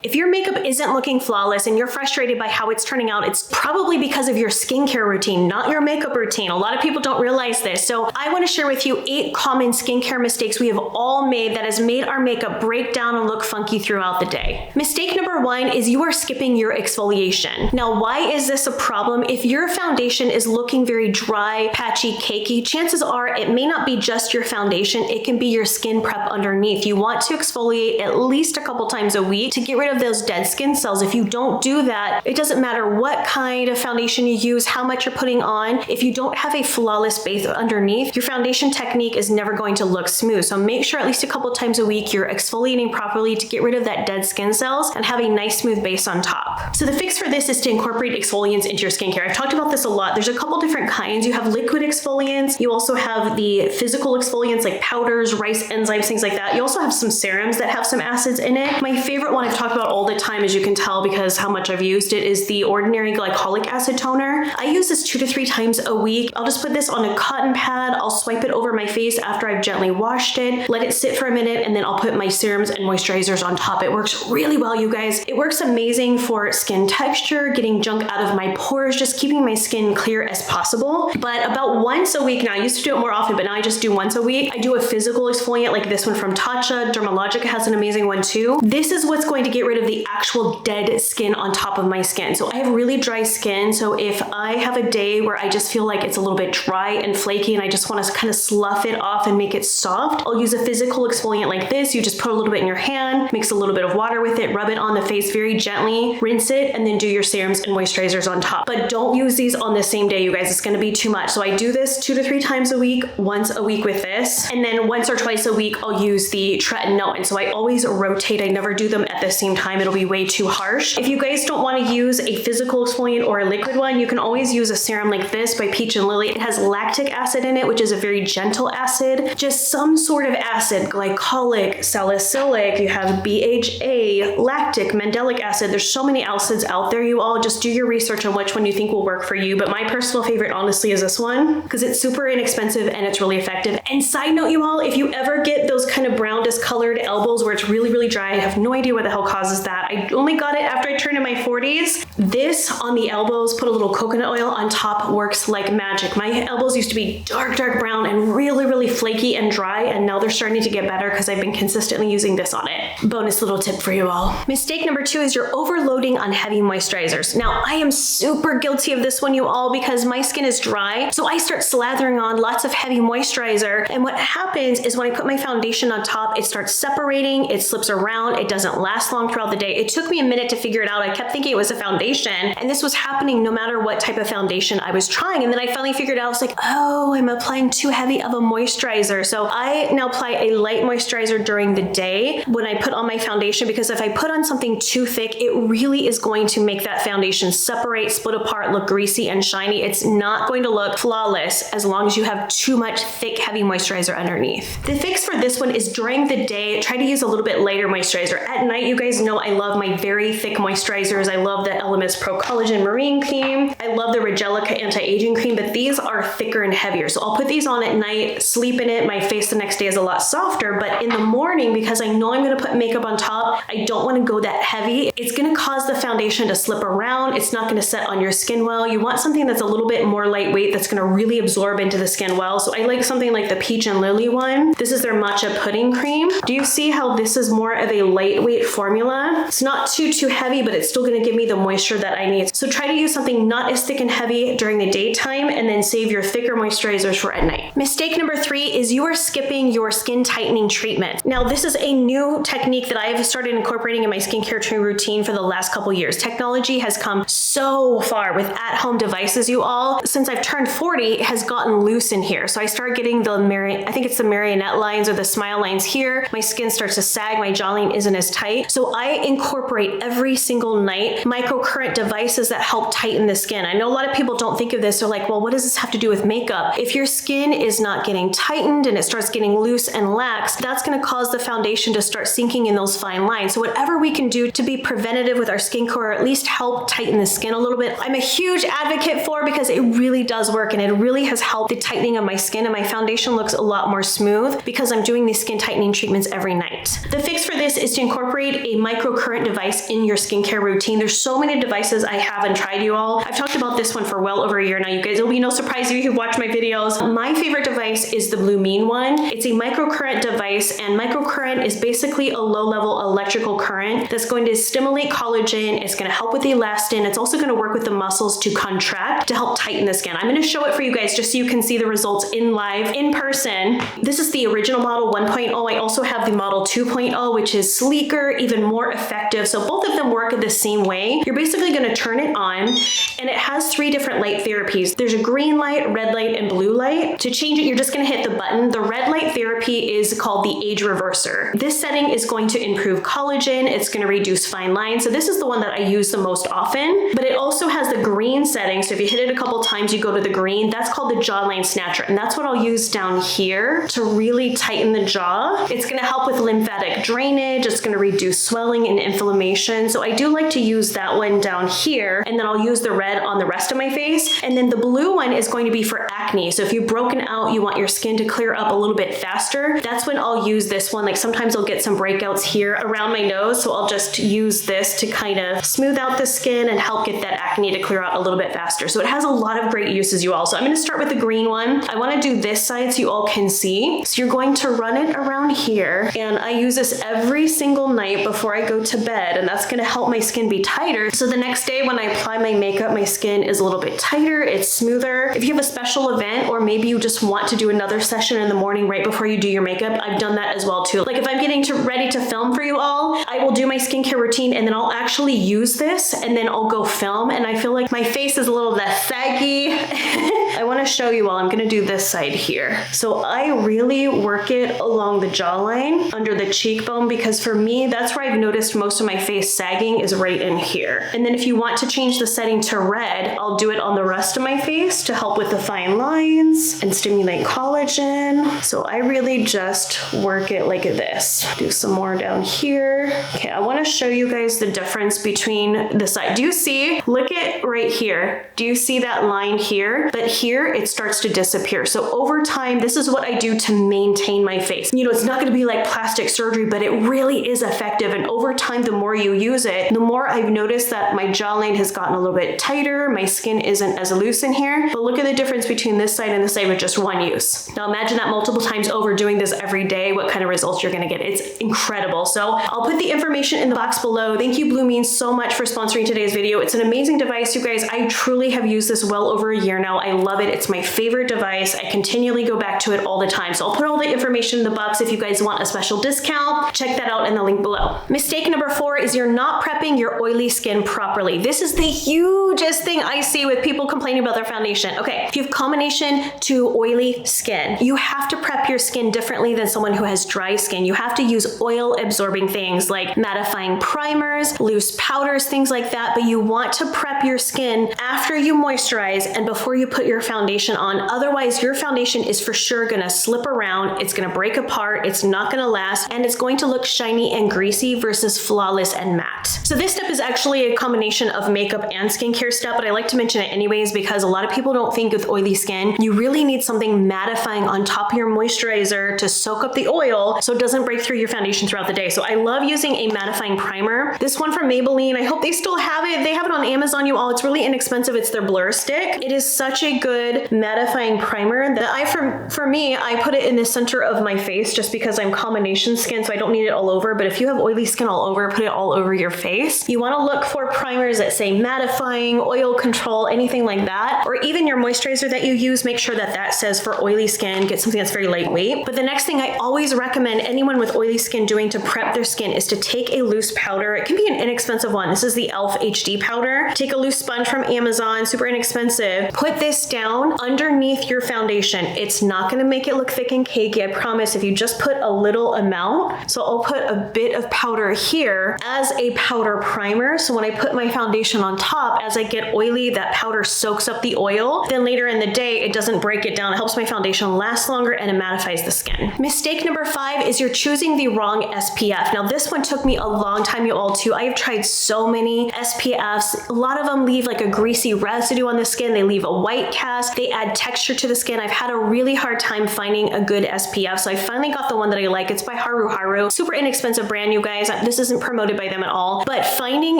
If your makeup isn't looking flawless and you're frustrated by how it's turning out, it's probably because of your skincare routine, not your makeup routine. A lot of people don't realize this. So I want to share with you 8 common skincare mistakes we have all made that has made our makeup break down and look funky throughout the day. Mistake number 1 is you are skipping your exfoliation. Now, why is this a problem? If your foundation is looking very dry, patchy, cakey, chances are it may not be just your foundation, it can be your skin prep underneath. You want to exfoliate at least a couple times a week to get rid of those dead skin cells. If you don't do that, it doesn't matter what kind of foundation you use, how much you're putting on. If you don't have a flawless base underneath, your foundation technique is never going to look smooth. So make sure at least a couple times a week you're exfoliating properly to get rid of that dead skin cells and have a nice smooth base on top. So the fix for this is to incorporate exfoliants into your skincare. I've talked about this a lot. There's a couple different kinds. You have liquid exfoliants. You also have the physical exfoliants like powders, rice enzymes, things like that. You also have some serums that have some acids in it. My favorite one I've talked about all the time, as you can tell because how much I've used it, is the Ordinary Glycolic Acid Toner. I use this 2 to 3 times a week. I'll just put this on a cotton pad. I'll swipe it over my face after I've gently washed it, let it sit for a minute, and then I'll put my serums and moisturizers on top. It works really well, you guys. It works amazing for skin texture, getting junk out of my pores, just keeping my skin clear as possible. But about once a week now, I used to do it more often, but now I just do once a week. I do a physical exfoliant like this one from Tatcha. Dermalogica has an amazing one too. This is what's going to get rid of the actual dead skin on top of my skin. So I have really dry skin. So if I have a day where I just feel like it's a little bit dry and flaky and I just want to kind of slough it off and make it soft, I'll use a physical exfoliant like this. You just put a little bit in your hand, mix a little bit of water with it, rub it on the face very gently, rinse it, and then do your serums and moisturizers on top. But don't use these on the same day, you guys. It's going to be too much. So I do this 2 to 3 times a week, once a week with this, and then once or twice a week I'll use the tretinoin. And so I always rotate. I never do them at the same time. It'll be way too harsh. If you guys don't want to use a physical exfoliant or a liquid one, you can always use a serum like this by Peach and Lily. It has lactic acid in it, which is a very gentle acid. Just some sort of acid, glycolic, salicylic, you have BHA, lactic, mandelic acid. There's so many acids out there. You all just do your research on which one you think will work for you. But my personal favorite, honestly, is this one because it's super inexpensive and it's really effective. And side note, you all, if you ever get those kind of brown discolored elbows where it's really, really dry, I have no idea what the hell causes that. I only got it after I turned in my 40s. This on the elbows, put a little coconut oil on top, works like magic. My elbows used to be dark, dark brown and really, really flaky and dry, and now they're starting to get better because I've been consistently using this on it. Bonus little tip for you all. Mistake number 2 is you're overloading on heavy moisturizers. Now, I am super guilty of this one, you all, because my skin is dry, so I start slathering on lots of heavy moisturizer, and what happens is when I put my foundation on top, it starts separating, it slips around, it doesn't last long throughout the day. It took me a minute to figure it out. I kept thinking it was a foundation, and this was happening no matter what type of foundation I was trying, and then I finally figured out, I was like, oh, I'm applying too heavy of a moisturizer. So I now apply a light moisturizer during the day when I put on my foundation, because if I put on something too thick, it really is going to make that foundation separate, split apart, look greasy and shiny. It's not going to look flawless as long as you have too much thick, heavy moisturizer underneath. The fix for this one is during the day, try to use a little bit lighter moisturizer. At night, you guys know I love my very thick moisturizers. I love the Elemis Pro Collagen Marine Cream. I love the Regelica Anti-Aging Cream, but these are thicker and heavier. So I'll put these on at night, sleep in it. My face the next day is a lot softer, but in the morning, because I know I'm going to put makeup on top, I don't want to go that heavy. It's going to cause the foundation to slip around. It's not going to set on your skin well. You want something that's a little bit more lightweight that's going to really absorb into the skin well. So I like something like the Peach and Lily one. This is their matcha pudding cream. Do you see how this is more of a lightweight formula? It's not too heavy, but it's still going to give me the moisture that I need. So try to use something not as thick and heavy during the daytime, and then save your thicker moisturizers for at night. Mistake number 3 is you are skipping your skin tightening treatment. Now, this is a new technique that I've started incorporating in my skincare routine for the last couple years. Technology has come so far with at-home devices, you all. Since I've turned 40, it has gotten loose in here. So I start getting the I think it's the marionette lines or the smile lines here. My skin starts to sag, my jawline isn't as tight. So I incorporate every single night microcurrent devices that help tighten the skin. I know a lot of people don't think of this. They're like, well, what does this have to do with makeup? If your skin is not getting tightened and it starts getting loose and lax, that's going to cause the foundation to start sinking in those fine lines. So whatever we can do to be preventative with our skincare, or at least help tighten the skin a little bit. I'm a huge advocate for because it really does work, and it really has helped the tightening of my skin, and my foundation looks a lot more smooth because I'm doing these skin tightening treatments every night. The fix for this is to incorporate a microcurrent device in your skincare routine. There's so many devices I haven't tried, you all. I've talked about this one for well over a year now, you guys. It'll be no surprise if you've watched my videos. My favorite device is the Blue Mean one. It's a microcurrent device, and microcurrent is basically a low-level electrical current that's going to stimulate collagen. It's going to help with the elastin. It's also going to work with the muscles to contract to help tighten the skin. I'm going to show it for you guys just so you can see the results in live, in person. This is the original model 1.0. I also have the model 2.0, which is sleeker, even more effective. So both of them work the same way. You're basically going to turn it on, and it has 3 different light therapies. There's a green light, red light, and blue light. To change it, you're just going to hit the button. The red light therapy is called the age reverser. This setting is going to improve collagen. It's going to reduce fine lines. So this is the one that I use the most often, but it also has the green setting. So if you hit it a couple times, you go to the green. That's called the jawline snatcher. And that's what I'll use down here to really tighten the jaw. It's going to help with lymphatic drainage. It's going to reduce swelling and inflammation. So I do like to use that one down here, and then I'll use the red on the rest of my face. And then the blue one is going to be for acne. So if you've broken out, you want your skin to clear up a little bit faster, that's when I'll use this one. Like sometimes I'll get some breakouts here around my nose, so I'll just use this to kind of smooth out the skin and help get that acne to clear out a little bit faster. So it has a lot of great uses, you all. So I'm going to start with the green one. I want to do this side so you all can see. So you're going to run it around here, and I use this every single night before I go to bed, and that's going to help my skin be tighter. So the next day when I apply my makeup, my skin is a little bit tighter, it's smoother. If you have a special event, or maybe you just want to do another session in the morning right before you do your makeup, I've done that as well too. Like if I'm getting ready to film for you all, I will do my skincare routine, and then I'll actually use this, and then I'll go film, and I feel like my face is a little less saggy. I want to show you all. I'm going to do this side here. So I really work it along the jawline, under the cheekbone, because for me, that's where I've noticed most of my face sagging is right in here. And then if you want to change the setting to red, I'll do it on the rest of my face to help with the fine lines and stimulate collagen. So I really just work it like this. Do some more down here. Okay, I want to show you guys the difference between the side. Do you see? Look at right here. Do you see that line here? But here it starts to disappear. So over time, this is what I do to maintain my face. You know, it's not going to be like plastic surgery, but it really is effective. And over time, the more you use it, the more I've noticed that my jawline has gotten a little bit tighter. My skin isn't as loose in here. But look at the difference between this side and this side with just one use. Now imagine that multiple times over, doing this every day, what kind of results you're going to get. It's incredible. So I'll put the information in the box below. Thank you, Blue Mean, so much for sponsoring today's video. It's an amazing device, you guys. I truly have used this well over a year now. I love it. It's my favorite device. I continually go back to it all the time. So I'll put all the information in the box if you guys want a special discount. Check that out in the link below. Mistake number 4 is you're not prepping your oily skin properly. This is the hugest thing I see with people complaining about their foundation. Okay, if you have combination to oily skin, you have to prep your skin differently than someone who has dry skin. You have to use oil absorbing things like mattifying primers, loose powders, things like that. But you want to prep your skin after you moisturize and before you put your foundation on. Otherwise, your foundation is for sure going to slip around. It's going to break apart. It's not going to last, and it's going to look shiny and greasy versus flawless and matte. So this step is actually a combination of makeup and skincare step, but I like to mention it anyways because a lot of people don't think with oily skin, you really need something mattifying on top of your moisturizer to soak up the oil so it doesn't break through your foundation throughout the day. So I love using a mattifying primer. This one from Maybelline, I hope they still have it. They have it on Amazon, you all. It's really inexpensive. It's their Blur Stick. It is such a good mattifying primer that for me, I put it in the center of my face just because I'm combination skin, so I don't need it all over. But if you have oily skin all over, put it all over your face. You want to look for primers that say mattifying, oil control, anything like that. Or even your moisturizer that you use, make sure that that says for oily skin, get something that's very lightweight. But the next thing I always recommend anyone with oily skin doing to prep their skin is to take a loose powder. It can be an inexpensive one. This is the e.l.f. HD powder. Take a loose sponge from Amazon, super inexpensive. Put this down underneath your foundation. It's not going to make it look thick and cakey, I promise, if you just put a little amount. So I'll put a bit of powder here as a powder primer. So when I put my foundation on top, as I get oily, that powder soaks up the oil. Then later in the day, it doesn't break it down. It helps my foundation last longer and it mattifies the skin. Mistake number 5 is you're choosing the wrong SPF. Now this one took me a long time, you all, too. I have tried tried so many SPFs. A lot of them leave like a greasy residue on the skin. They leave a white cast. They add texture to the skin. I've had a really hard time finding a good SPF, so I finally got the one that I like. It's by Haru. Super inexpensive brand, you guys. This isn't promoted by them at all, but finding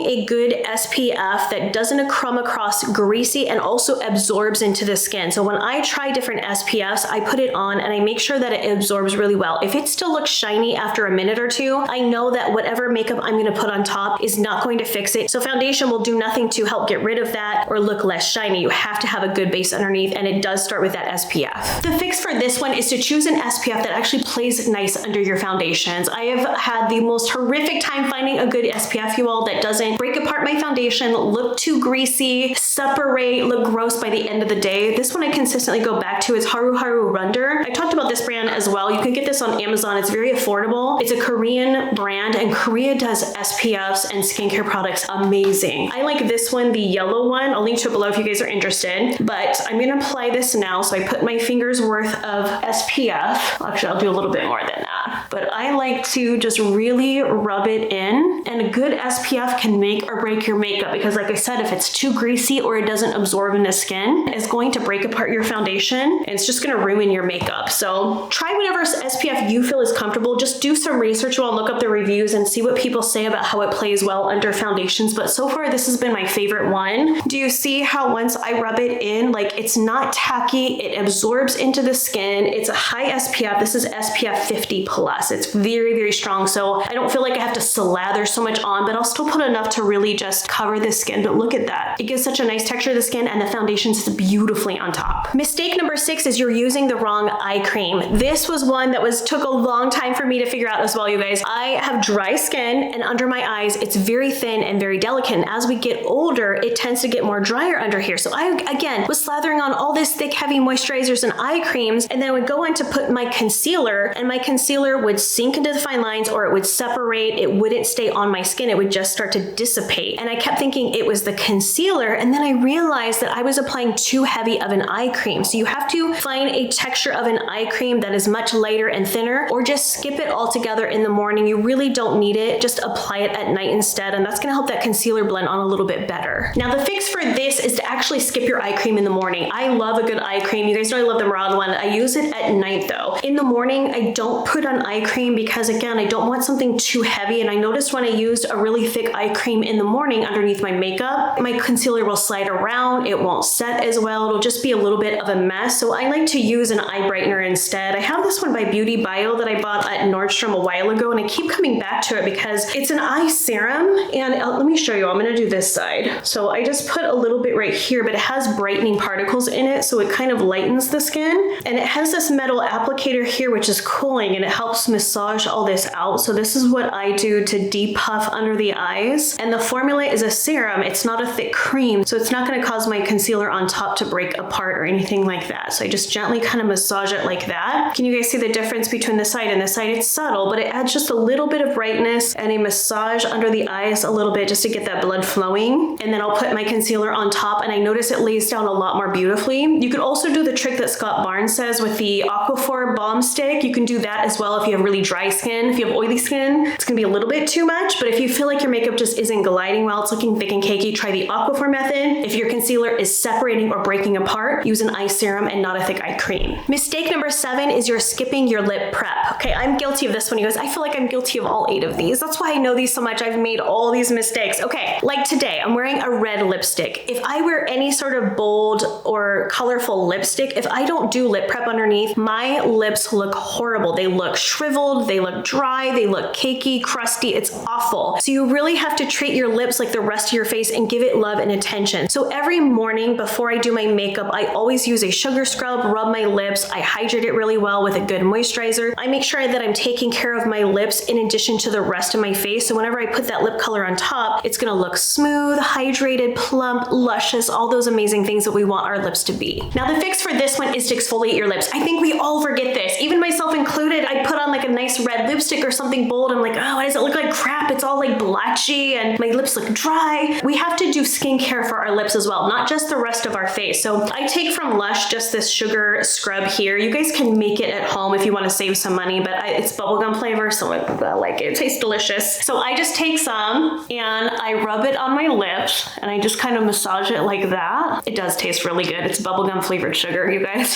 a good SPF that doesn't come across greasy and also absorbs into the skin. So when I try different SPFs, I put it on and I make sure that it absorbs really well. If it still looks shiny after a minute or two, I know that whatever makeup I'm going to put on top is not going to fix it. So foundation will do nothing to help get rid of that or look less shiny. You have to have a good base underneath, and it does start with that SPF. The fix for this one is to choose an SPF that actually plays nice under your foundations. I have had the most horrific time finding a good SPF, you all, that doesn't break apart my foundation, look too greasy, separate, look gross by the end of the day. This one I consistently go back to is Haru Runder. I talked about this brand as well. You can get this on Amazon. It's very affordable. It's a Korean brand, and Korea does SPFs and skincare products amazing. I like this one, the yellow one. I'll link to it below if you guys are interested, but I'm going to apply this now. So I put my finger's worth of SPF. Actually, I'll do a little bit more than that, but I like to just really rub it in, and a good SPF can make or break your makeup because, like I said, if it's too greasy or it doesn't absorb in the skin, it's going to break apart your foundation and it's just going to ruin your makeup. So try whatever SPF you feel is comfortable. Just do some research while look up the reviews and see what people say about how it plays well under foundations. But so far, this has been my favorite one. Do you see how once I rub it in, like, it's not tacky, it absorbs into the skin. It's a high SPF. This is SPF 50 plus. It's very, very strong. So I don't feel like I have to slather so much on, but I'll still put enough to really just cover the skin. But look at that. It gives such a nice texture to the skin, and the foundation sits beautifully on top. Mistake number 6 is you're using the wrong eye cream. This was one that took a long time for me to figure out as well, you guys. I have dry skin, and under my eyes, it's very thin and very delicate. And as we get older, it tends to get more drier under here. So I, again, was slathering on all this thick, heavy moisturizers and eye creams, and then I would go in to put my concealer, and my concealer would sink into the fine lines, or it would separate. It wouldn't stay on my skin. It would just start to dissipate. And I kept thinking it was the concealer, and then I realized that I was applying too heavy of an eye cream. So you have to find a texture of an eye cream that is much lighter and thinner, or just skip it altogether in the morning. You really don't need it. Just apply it at night instead, and that's going to help that concealer blend on a little bit better. Now, the fix for this is to actually skip your eye cream in the morning. I love a good eye cream. You guys know I love the Murad one. I use it at night though. In the morning, I don't put on eye cream because, again, I don't want something too heavy. And I noticed when I used a really thick eye cream in the morning underneath my makeup, my concealer will slide around. It won't set as well. It'll just be a little bit of a mess. So I like to use an eye brightener instead. I have this one by Beauty Bio that I bought at Nordstrom a while ago, and I keep coming back to it because it's an eye serum. And let me show you. I'm going to do this side. So I just put a little bit right here, but it has brightening particles in it, so it kind of lightens the skin. And it has this metal applicator here, which is cooling, and it helps massage all this out. So this is what I do to depuff under the eyes. And the formula is a serum. It's not a thick cream, so it's not going to cause my concealer on top to break apart or anything like that. So I just gently kind of massage it like that. Can you guys see the difference between this side and this side? It's subtle, but it adds just a little bit of brightness and a massage under the eyes a little bit just to get that blood flowing. And then I'll put my concealer on top, and I notice it lays down a lot more beautifully. You could also do the trick that Scott Barnes says with the Aquaphor Balm Stick. You can do that as well if you have really dry skin. If you have oily skin, it's gonna be a little bit too much, but if you feel like your makeup just isn't gliding well, it's looking thick and cakey, try the Aquaphor method. If your concealer is separating or breaking apart, use an eye serum and not a thick eye cream. Mistake number 7 is you're skipping your lip prep. Okay, I'm guilty of this one, you guys. I feel like I'm guilty of all 8 of these. That's why I know these so much. I've made all these mistakes. Okay, like today, I'm wearing a red lipstick. If I wear any sort of bold or colorful lipstick, if I don't do lip prep underneath, my lips look horrible. They look shriveled, they look dry, they look cakey, crusty. It's awful. So you really have to treat your lips like the rest of your face and give it love and attention. So every morning before I do my makeup, I always use a sugar scrub, rub my lips. I hydrate it really well with a good moisturizer. I make sure that I'm taking care of my lips in addition to the rest of my face. So whenever I put that lip color on top, it's gonna look smooth, hydrated, plump, luscious, all those amazing things that we want our lips to be. Now the fix for this one is to exfoliate your lips. I think we all forget this, even myself included. I put on on like a nice red lipstick or something bold, I'm like, oh, why does it look like crap? It's all like blotchy and my lips look dry. We have to do skincare for our lips as well, not just the rest of our face. So I take from Lush just this sugar scrub here. You guys can make it at home if you want to save some money, but it's bubblegum flavor, so I like it. It tastes delicious. So I just take some and I rub it on my lips and I just kind of massage it like that. It does taste really good. It's bubblegum flavored sugar, you guys.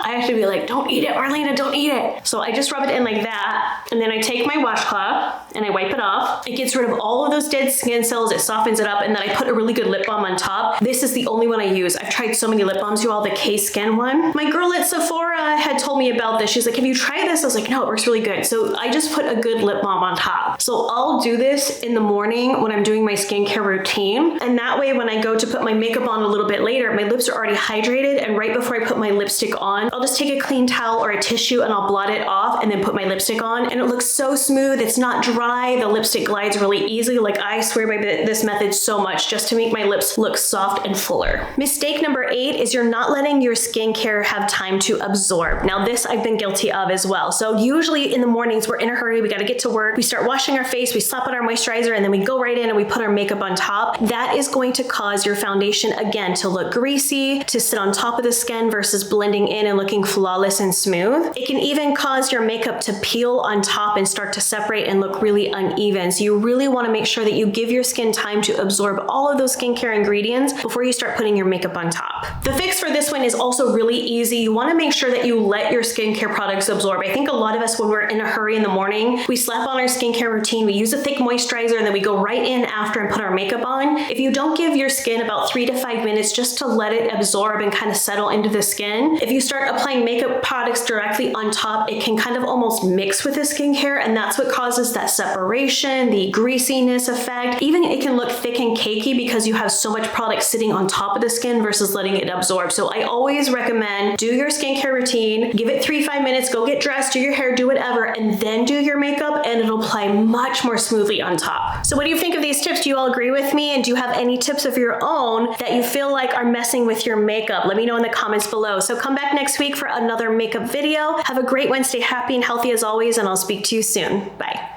I have to be like, don't eat it, Marlena, don't eat it. So I just rub it in like that, and then I take my washcloth and I wipe it off. It gets rid of all of those dead skin cells, it softens it up, and then I put a really good lip balm on top. This is the only one I use. I've tried so many lip balms, you all, the K-Skin one. My girl at Sephora had told me about this. She's like, have you tried this? I was like, no, it works really good. So I just put a good lip balm on top. So I'll do this in the morning when I'm doing my skincare routine, and that way when I go to put my makeup on a little bit later, my lips are already hydrated, and right before I put my lipstick on, I'll just take a clean towel or a tissue and I'll blot it off and then put my lipstick on, and it looks so smooth. It's not dry. The lipstick glides really easily. Like, I swear by this method so much just to make my lips look soft and fuller. Mistake number 8 is you're not letting your skincare have time to absorb. Now this I've been guilty of as well. So usually in the mornings we're in a hurry, we got to get to work, we start washing our face, we slap on our moisturizer, and then we go right in and we put our makeup on top. That is going to cause your foundation again to look greasy, to sit on top of the skin versus blending in and looking flawless and smooth. It can even cause your makeup to peel on top and start to separate and look really uneven. So you really want to make sure that you give your skin time to absorb all of those skincare ingredients before you start putting your makeup on top. The fix for this one is also really easy. You want to make sure that you let your skincare products absorb. I think a lot of us, when we're in a hurry in the morning, we slap on our skincare routine, we use a thick moisturizer, and then we go right in after and put our makeup on. If you don't give your skin about 3 to 5 minutes just to let it absorb and kind of settle into the skin, if you start applying makeup products directly on top, it can kind of almost mix with the skincare, and that's what causes that separation, the greasiness effect. Even it can look thick and cakey because you have so much product sitting on top of the skin versus letting it absorb. So I always recommend do your skincare routine, give it 3-5 minutes, go get dressed, do your hair, do whatever, and then do your makeup, and it'll apply much more smoothly on top. So what do you think of these tips? Do you all agree with me? And do you have any tips of your own that you feel like are messing with your makeup? Let me know in the comments below. So come back next week for another makeup video. Have a great one. Stay happy and healthy as always, and I'll speak to you soon. Bye.